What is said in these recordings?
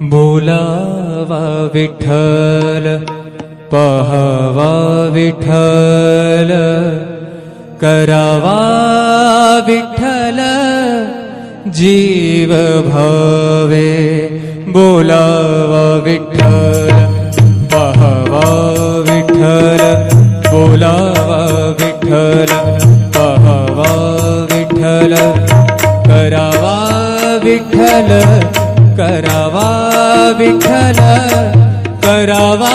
बोलावा विठ्ठल पहावा विठ्ठल करावा विठ्ठल जीव भावे बोलावा विठ्ठल पहावा विठ्ठल बोलावा विठ्ठल पहावा विठ्ठल करावा विठ्ठल करावा विठ्ठल करावा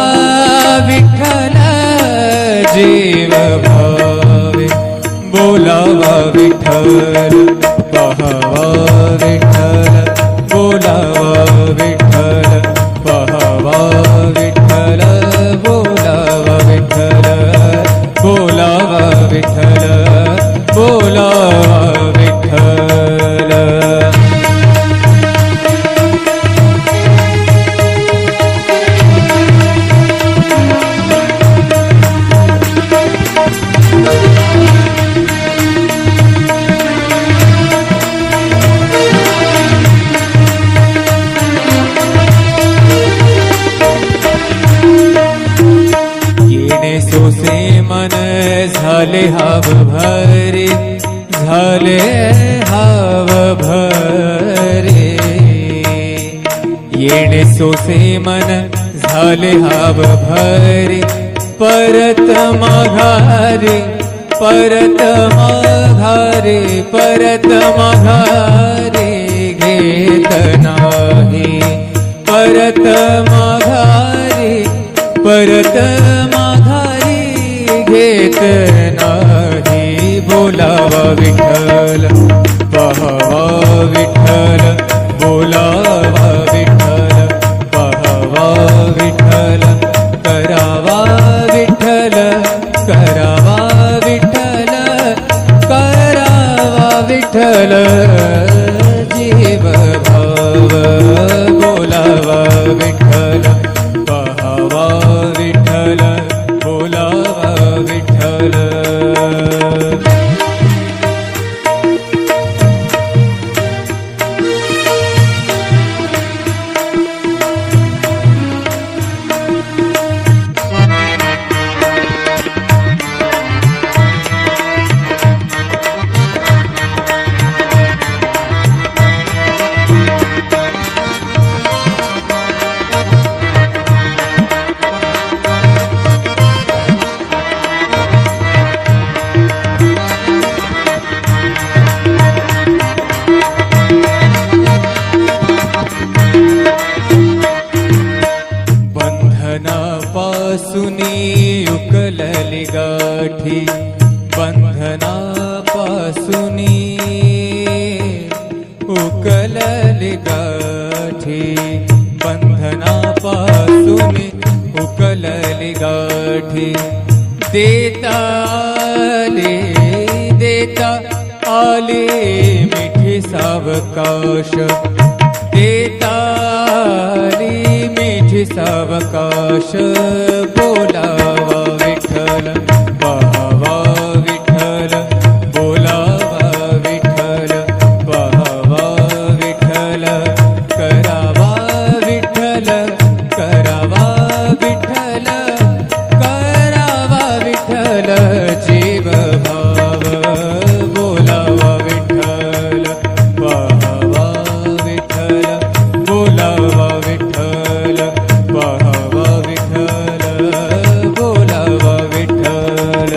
विठ्ठल जीव भावे बोलावा विठ्ठल पहावा विठ्ठल बोलावा विठ्ठल पहावा विठ्ठल बोलावा विठ्ठल बोलावा विठ्ठल बोलावा विठ्ठल। सोसे मन झाले हाव भरे झाले हाव भरे येणे सोसे मन झाले हाव भरे परत माघारे परत माघारे परत माघारे घेत नाही परत माघारे परत माघारी घेत नाही बोलावा विठ्ठल पहावा विठ्ठल बोलावा विठ्ठल पहावा विठ्ठल करावा विठ्ठल करावा विठ्ठल करावा विठ्ठल जीव भाव बोलावा विठ्ठल पहावा विठ्ठल बोलावा विठ्ठल। बंधनापासूनी उकलली गाठी बंधनापासूनी उकलली गाठी बंधनापासूनी उकलली गाठी देता आले मिठी सावकाश देता मिठी सावकाश बोलावा विठ्ठल पहावा विठ्ठल बोलावा विठ्ठल पहावा विठ्ठल करावा विठ्ठल करावा विठ्ठल करावा विठ्ठल जीव भाव बोलावा विठ्ठल पहावा विठ्ठल बोलावा विठ्ठल पहावा विठ्ठल बोलावा विठ्ठल।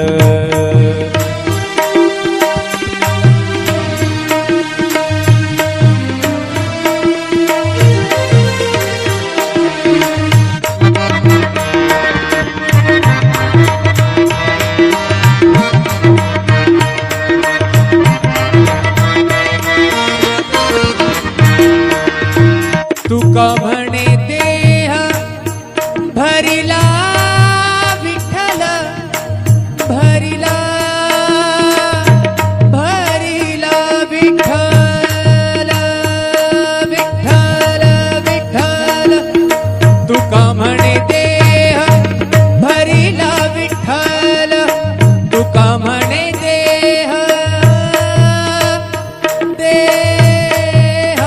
तुका म्हणे देह भरिला विठ्ठल भरिला भरिला विठ्ठल विठ्ठल विठ्ठल तुका म्हणे देह भरिला विठ्ठल तुका म्हणे देह देह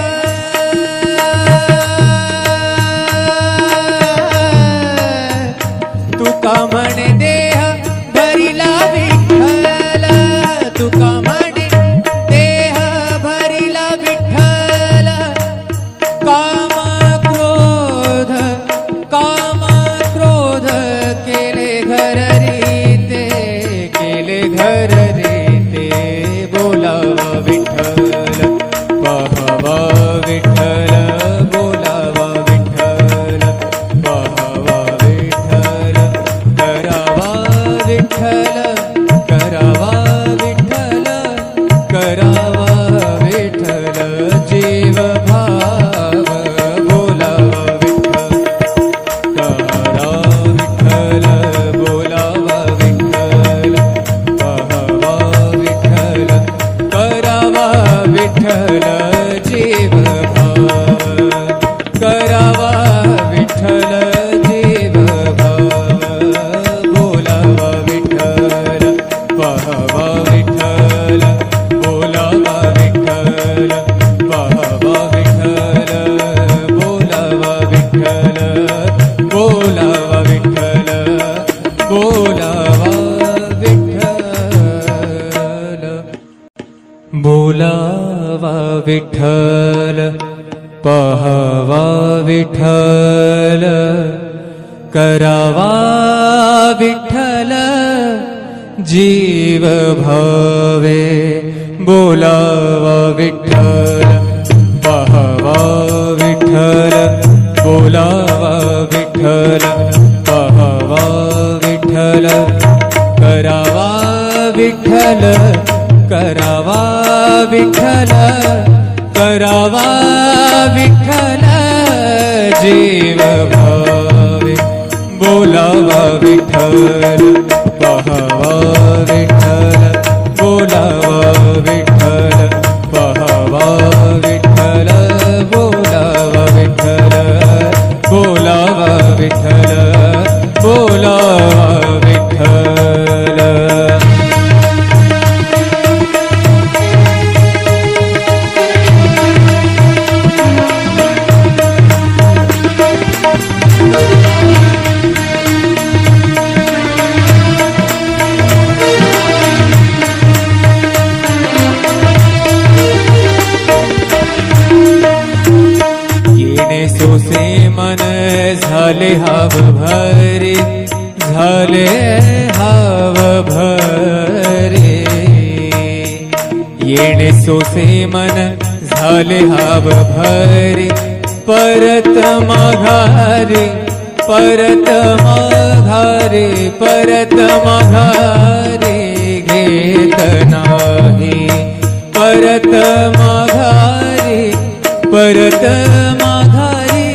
पहावा विठ्ठल करावा विठ्ठल जीव भावे बोलावा विठ्ठल पहावा विठ्ठल बोलावा विठ्ठल पहावा विठ्ठल करावा विठ्ठल करावा विठ्ठल करावा विठ्ठल जीव भावे बोलावा विठ्ठल पहावा विठ्ठल बोलावा विठ्ठल पहावा विठ्ठल बोलावा विठ्ठल बोलावा विठ्ठल बोलावा विठ्ठल सोसे मन झाले हाव भरे झाले हाव भरे येणे सोसे मन झाले हाव भरे परत माघारे परत माघारे परत माघारे घेत नाही परत माघारे परत माघारी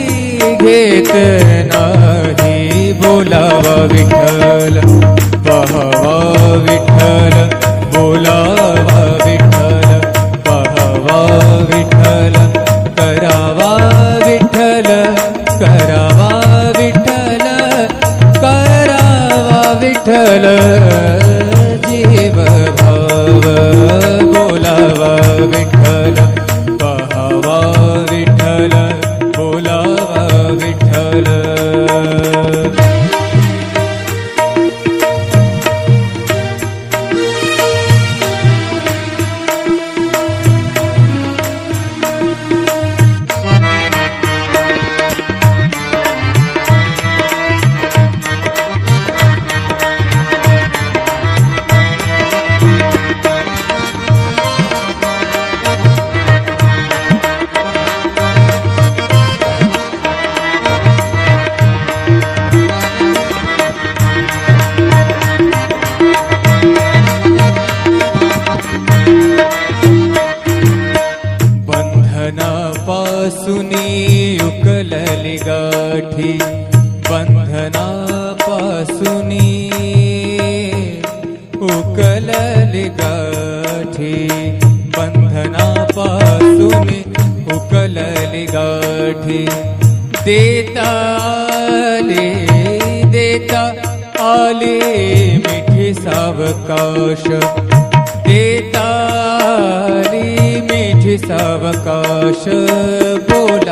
घेत नाही बोलावा विठ्ठल पहावा विठ्ठल बोलावा विठ्ठल पहावा विठ्ठल करावा विठ्ठल करावा विठ्ठल करावा विठ्ठल जीव भाव बोलावा विठ्ठल पहावा विठ्ठल बोलावा विठ्ठल बंधनापासूनी उकलली गाठी बंधनापासूनी उकलली गाठी बंधनापासूनी उकलली गाठी देता आले मिठी सावकाश देता आली मिठी सावकाश बोला